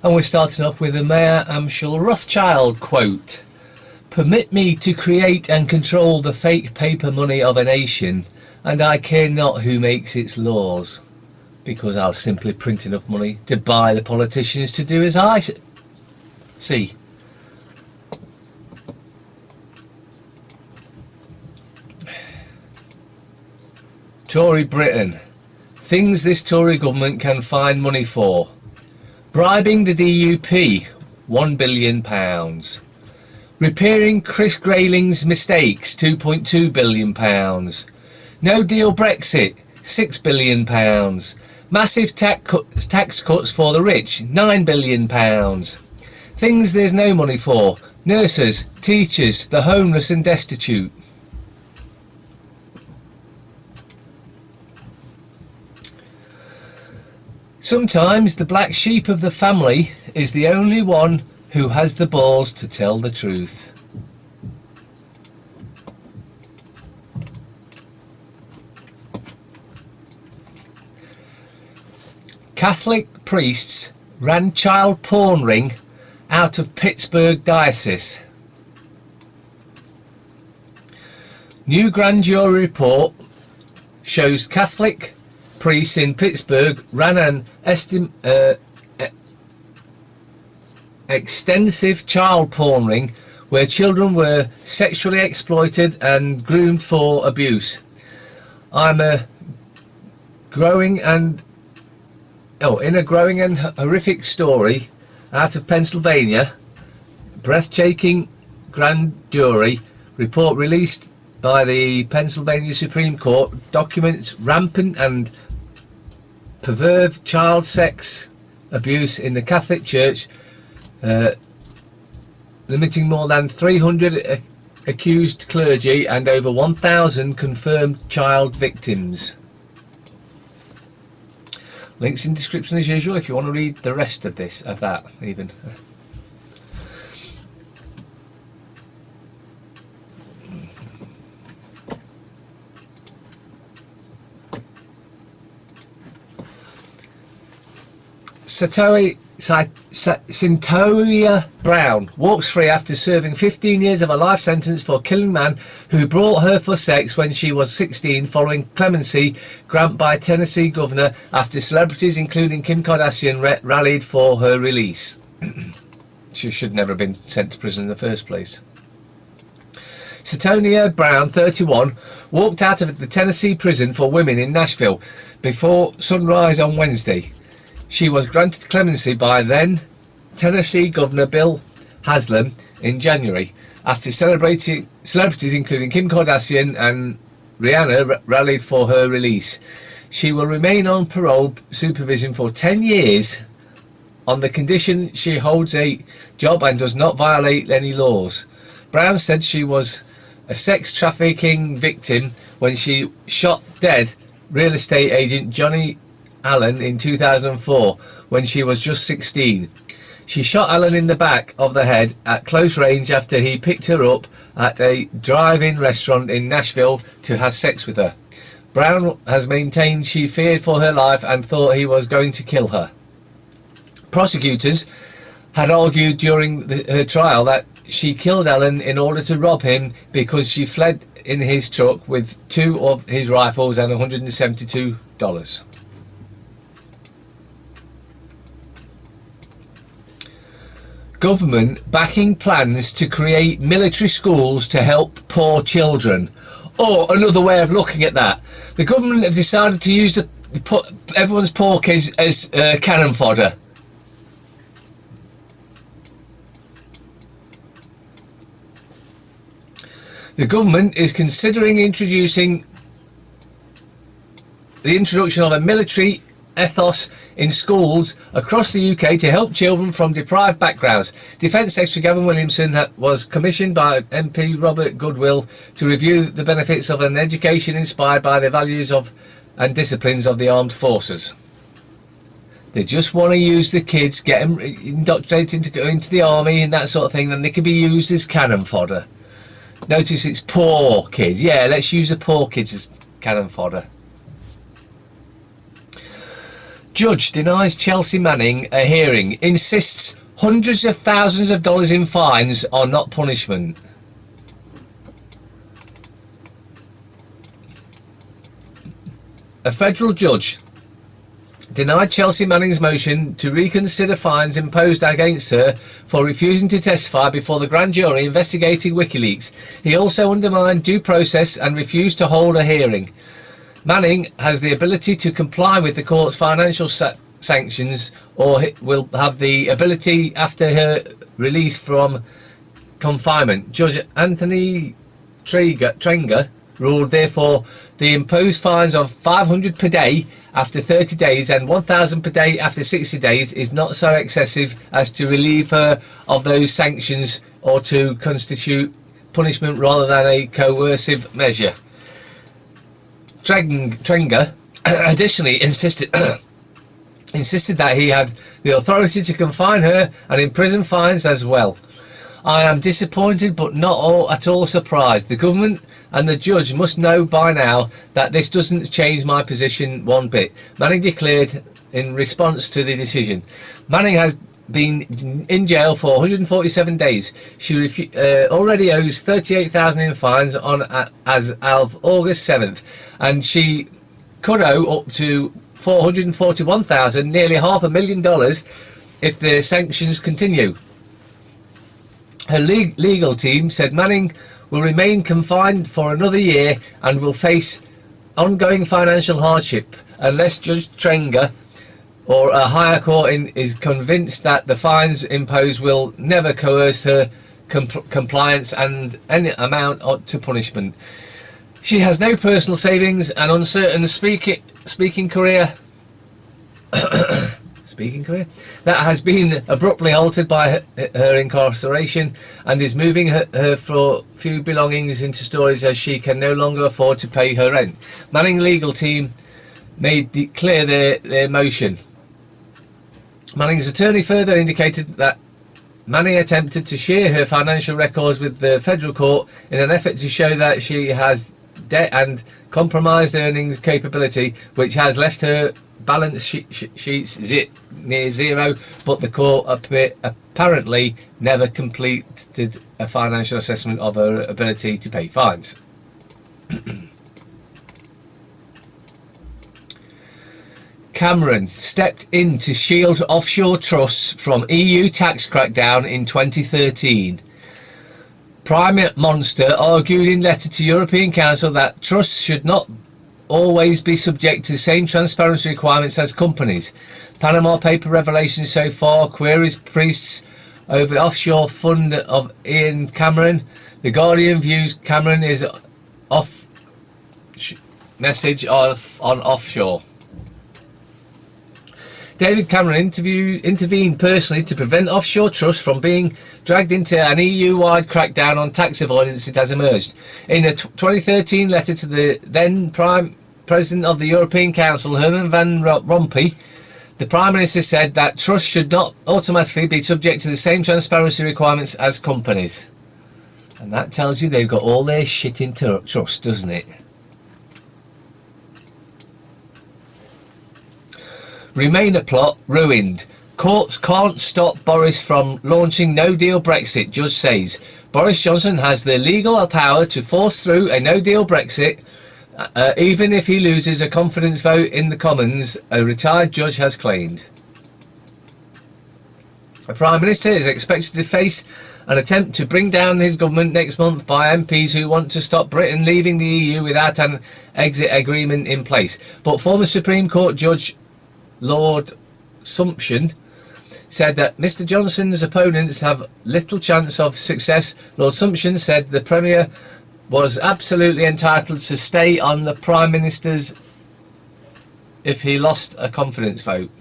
And we're starting off with a Mayor Amschel Rothschild quote. "Permit me to create and control the fake paper money of a nation, and I care not who makes its laws, because I'll simply print enough money to buy the politicians to do as I see." Tory Britain. Things this Tory government can find money for. Bribing the DUP, £1 billion. Repairing Chris Grayling's mistakes, £2.2 billion. No deal Brexit, £6 billion. Massive tax cuts for the rich, £9 billion. Things there's no money for. Nurses, teachers, the homeless and destitute. Sometimes the black sheep of the family is the only one who has the balls to tell the truth. Catholic priests ran child porn ring out of Pittsburgh Diocese. New grand jury report shows Catholic priests in Pittsburgh ran an extensive child porn ring where children were sexually exploited and groomed for abuse. In a growing and horrific story out of Pennsylvania, breathtaking grand jury report released by the Pennsylvania Supreme Court documents rampant and pervert child sex abuse in the Catholic Church, limiting more than 300 accused clergy and over 1,000 confirmed child victims. Links in description as usual if you want to read the rest of that even. Cyntoia Brown walks free after serving 15 years of a life sentence for killing man who brought her for sex when she was 16, following clemency grant by Tennessee governor after celebrities including Kim Kardashian rallied for her release. She should never have been sent to prison in the first place. Cyntoia Brown, 31, walked out of the Tennessee prison for women in Nashville before sunrise on Wednesday. She was granted clemency by then Tennessee Governor Bill Haslam in January after celebrities including Kim Kardashian and Rihanna rallied for her release. She will remain on parole supervision for 10 years on the condition she holds a job and does not violate any laws. Brown said she was a sex trafficking victim when she shot dead real estate agent Johnny Allen in 2004 when she was just 16. She shot Allen in the back of the head at close range after he picked her up at a drive-in restaurant in Nashville to have sex with her. Brown has maintained she feared for her life and thought he was going to kill her. Prosecutors had argued during her trial that she killed Allen in order to rob him because she fled in his truck with 2 of his rifles and $172. Government backing plans to create military schools to help poor children. Or another way of looking at that, the government have decided to use everyone's poor kids as cannon fodder. The government is considering the introduction of a military ethos in schools across the UK to help children from deprived backgrounds. Defence Secretary Gavin Williamson was commissioned by MP Robert Goodwill to review the benefits of an education inspired by the values of and disciplines of the armed forces. They just want to use the kids, get them indoctrinated to go into the army and that sort of thing, then they can be used as cannon fodder. Notice it's poor kids. Yeah, let's use the poor kids as cannon fodder. Judge denies Chelsea Manning a hearing, insists hundreds of thousands of dollars in fines are not punishment. A federal judge denied Chelsea Manning's motion to reconsider fines imposed against her for refusing to testify before the grand jury investigating WikiLeaks. He also undermined due process and refused to hold a hearing. Manning has the ability to comply with the court's financial sanctions, or will have the ability after her release from confinement. Judge Anthony Trenger ruled, therefore, the imposed fines of $500 per day after 30 days and $1,000 per day after 60 days is not so excessive as to relieve her of those sanctions or to constitute punishment rather than a coercive measure. Trenger additionally insisted that he had the authority to confine her and imprison fines as well. I am disappointed but not at all surprised. The government and the judge must know by now that this doesn't change my position one bit, Manning declared in response to the decision. Manning has been in jail for 147 days. She already owes $38,000 in fines as of August 7th, and she could owe up to $441,000, nearly $500,000, if the sanctions continue. Her legal team said Manning will remain confined for another year and will face ongoing financial hardship unless Judge Trenger or a higher court is convinced that the fines imposed will never coerce her compliance and any amount to punishment. She has no personal savings and uncertain speaking career that has been abruptly halted by her incarceration and is moving her for few belongings into storage as she can no longer afford to pay her rent. Manning legal team made clear their motion. Manning's attorney further indicated that Manning attempted to share her financial records with the federal court in an effort to show that she has debt and compromised earnings capability, which has left her balance sheets near zero, but the court apparently never completed a financial assessment of her ability to pay fines. Cameron stepped in to shield offshore trusts from EU tax crackdown in 2013. Prime Minister argued in letter to European Council that trusts should not always be subject to the same transparency requirements as companies. Panama paper revelations so far, queries priests over offshore fund of Ian Cameron. The Guardian views Cameron is off message on offshore. David Cameron intervened personally to prevent offshore trusts from being dragged into an EU-wide crackdown on tax avoidance that has emerged. In a 2013 letter to the then Prime President of the European Council, Herman Van Rompuy, the Prime Minister said that trusts should not automatically be subject to the same transparency requirements as companies. And that tells you they've got all their shit in trust, doesn't it? Remainer plot ruined. Courts can't stop Boris from launching no-deal Brexit, judge says. Boris Johnson has the legal power to force through a no-deal Brexit, even if he loses a confidence vote in the Commons, a retired judge has claimed. The Prime Minister is expected to face an attempt to bring down his government next month by MPs who want to stop Britain leaving the EU without an exit agreement in place. But former Supreme Court Judge Lord Sumption said that Mr Johnson's opponents have little chance of success. Lord Sumption said the Premier was absolutely entitled to stay on the Prime Minister's if he lost a confidence vote.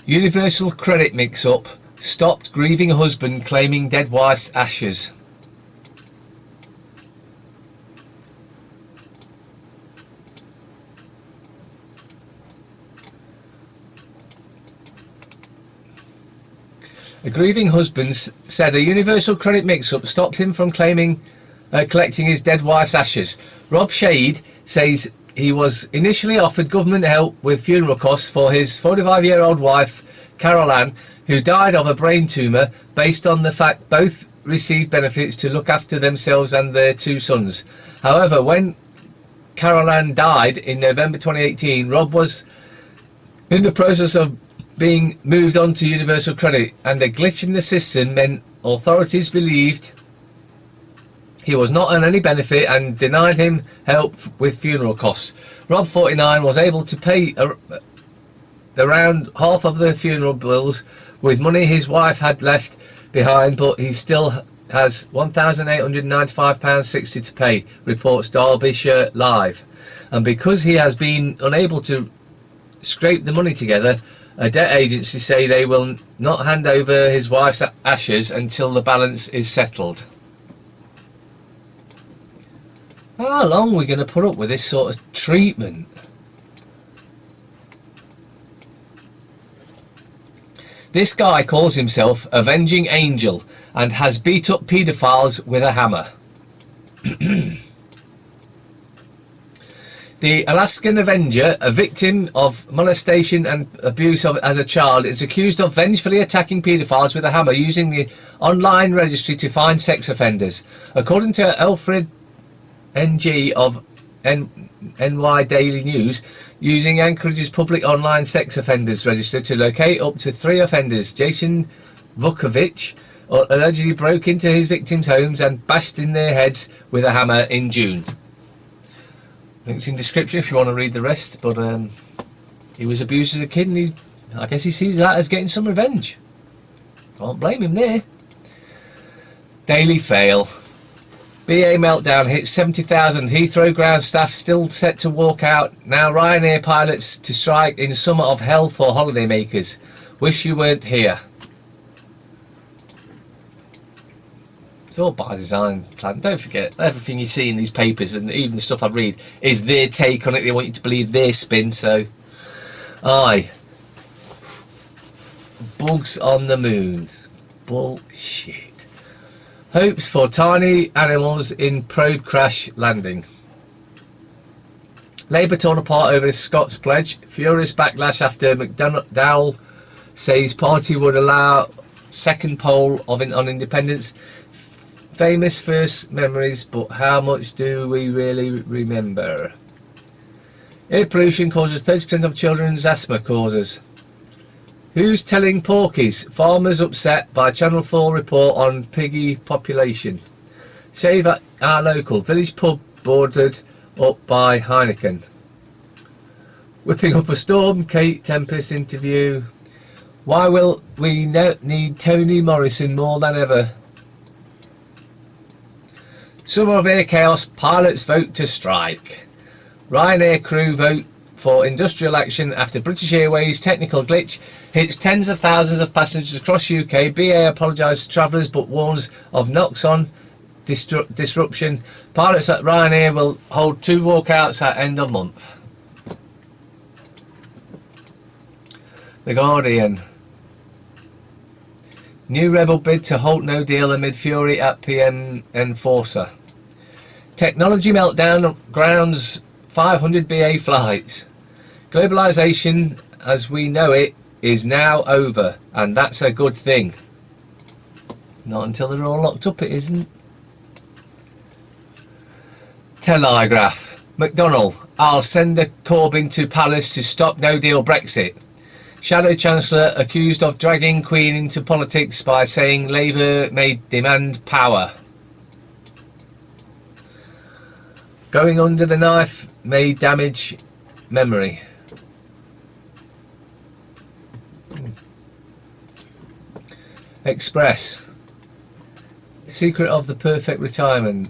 Universal credit mix-up stopped grieving husband claiming dead wife's ashes. A grieving husband said a universal credit mix-up stopped him from claiming collecting his dead wife's ashes. Rob Shade says he was initially offered government help with funeral costs for his 45-year-old wife, Carol Ann, who died of a brain tumour, based on the fact both received benefits to look after themselves and their 2 sons. However, when Carol Ann died in November 2018, Rob was in the process of being moved on to universal credit, and a glitch in the system meant authorities believed he was not on any benefit and denied him help with funeral costs. Rob, 49, was able to pay around half of the funeral bills with money his wife had left behind, but he still has £1,895.60 to pay, reports Derbyshire Live. And because he has been unable to scrape the money together, a debt agency say they will not hand over his wife's ashes until the balance is settled. How long are we going to put up with this sort of treatment? This guy calls himself Avenging Angel and has beat up paedophiles with a hammer. The Alaskan Avenger, a victim of molestation and abuse as a child, is accused of vengefully attacking paedophiles with a hammer using the online registry to find sex offenders. According to Alfred NG of NY Daily News, using Anchorage's public online sex offenders register to locate up to 3 offenders, Jason Vukovic allegedly broke into his victims' homes and bashed in their heads with a hammer in June. Links in description if you want to read the rest, but he was abused as a kid, and I guess he sees that as getting some revenge. Can't blame him there. Daily fail. BA meltdown hits 70,000. Heathrow ground staff still set to walk out. Now Ryanair pilots to strike in summer of hell for holidaymakers. Wish you weren't here. It's all by design plan. Don't forget, everything you see in these papers and even the stuff I read is their take on it. They want you to believe their spin. So, aye. Bugs on the moon. Bullshit. Hopes for tiny animals in probe crash landing. Labour torn apart over Scott's pledge. Furious backlash after McDowell says party would allow second poll on independence. Famous first memories, but how much do we really remember? Air pollution causes 30% of children's asthma causes. Who's telling porkies? Farmers upset by Channel 4 report on piggy population. Save our local village pub boarded up by Heineken. Whipping up a storm, Kate Tempest interview. Why will we need Toni Morrison more than ever? Summer of air chaos, pilots vote to strike. Ryanair crew vote for industrial action after British Airways technical glitch hits tens of thousands of passengers across UK. BA apologises to travellers but warns of knocks-on disruption. Pilots at Ryanair will hold 2 walkouts at end of month. The Guardian. New rebel bid to halt no deal amid fury at PM enforcer. Technology meltdown grounds 500 BA flights. Globalisation as we know it is now over, and that's a good thing. Not until they're all locked up, it isn't. Telegraph. McDonnell, I'll send a Corbyn to Palace to stop no deal Brexit. Shadow Chancellor accused of dragging Queen into politics by saying Labour may demand power. Going under the knife may damage memory. Express. Secret of the perfect retirement.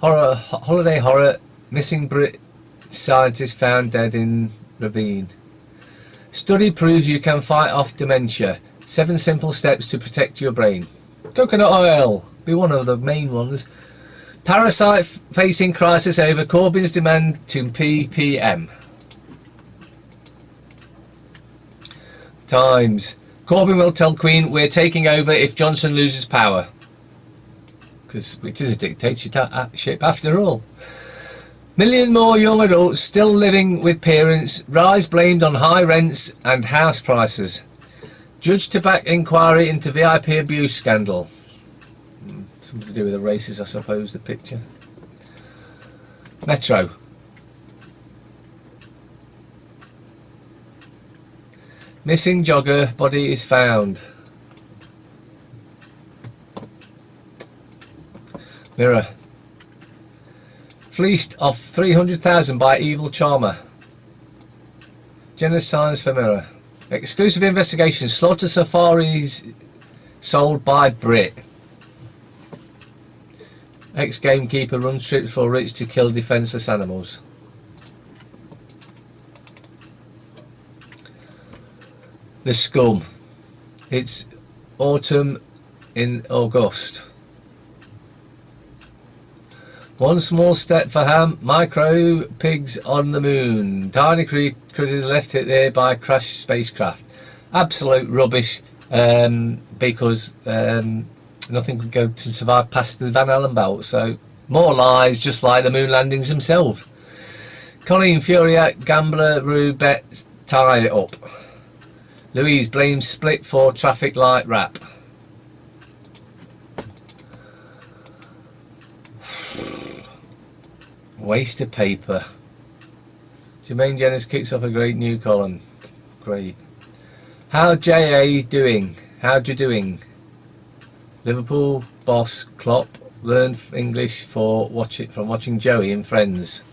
Holiday horror. Missing Brit scientist found dead in ravine. Study proves you can fight off dementia. 7 simple steps to protect your brain. Coconut oil. Be one of the main ones. Parasite facing crisis over Corbyn's demand to PPM. Times. Corbyn will tell Queen we're taking over if Johnson loses power. because it is a dictatorship after all. Million more young adults still living with parents, rise blamed on high rents and house prices. Judge to back inquiry into VIP abuse scandal. Something to do with the races, I suppose, the picture. Metro. Missing jogger, body is found. Mirror. Fleeced off 300,000 by evil charmer. Generous signs for Mirror. Exclusive investigation. Slaughter safaris sold by Brit. Ex-gamekeeper runs trips for rich to kill defenceless animals. The scum. It's autumn in August. One small step for ham. Micro pigs on the moon. Tiny critters left it there by crashed spacecraft. Absolute rubbish, because nothing could go to survive past the Van Allen belt. So more lies, just like the moon landings themselves. Colleen Furiat, gambler, Rue bet tie up. Louise blames split for traffic light rap. Waste of paper. Jermaine Jennings kicks off a great new column. Great. How J.A. doing? How'd you doing? Liverpool boss Klopp learned English from watching Joey and Friends.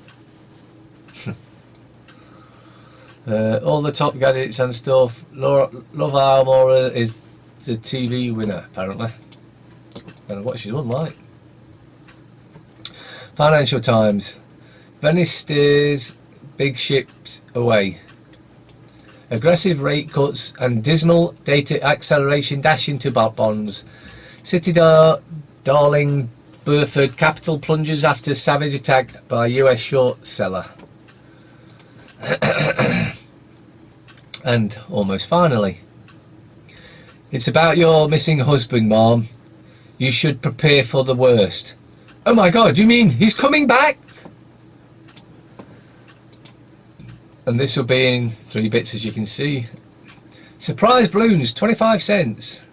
All the top gadgets and stuff. Love Armora is the TV winner, apparently. I don't know what she's won, like. Financial Times. Venice steers big ships away. Aggressive rate cuts and dismal data acceleration dash into bonds. City darling Burford capital plunges after savage attack by US short seller. And almost finally, it's about your missing husband, Mom. You should prepare for the worst. Oh my God, you mean he's coming back? And this will be in 3 bits, as you can see. Surprise balloons, 25 cents.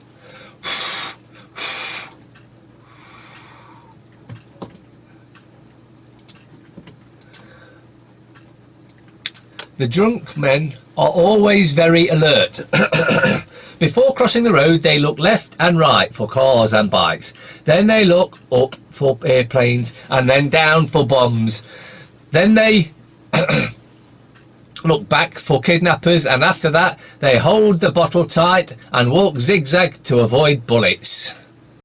The drunk men are always very alert. Before crossing the road, they look left and right for cars and bikes. Then they look up for airplanes and then down for bombs. Then they look back for kidnappers, and after that they hold the bottle tight and walk zigzag to avoid bullets.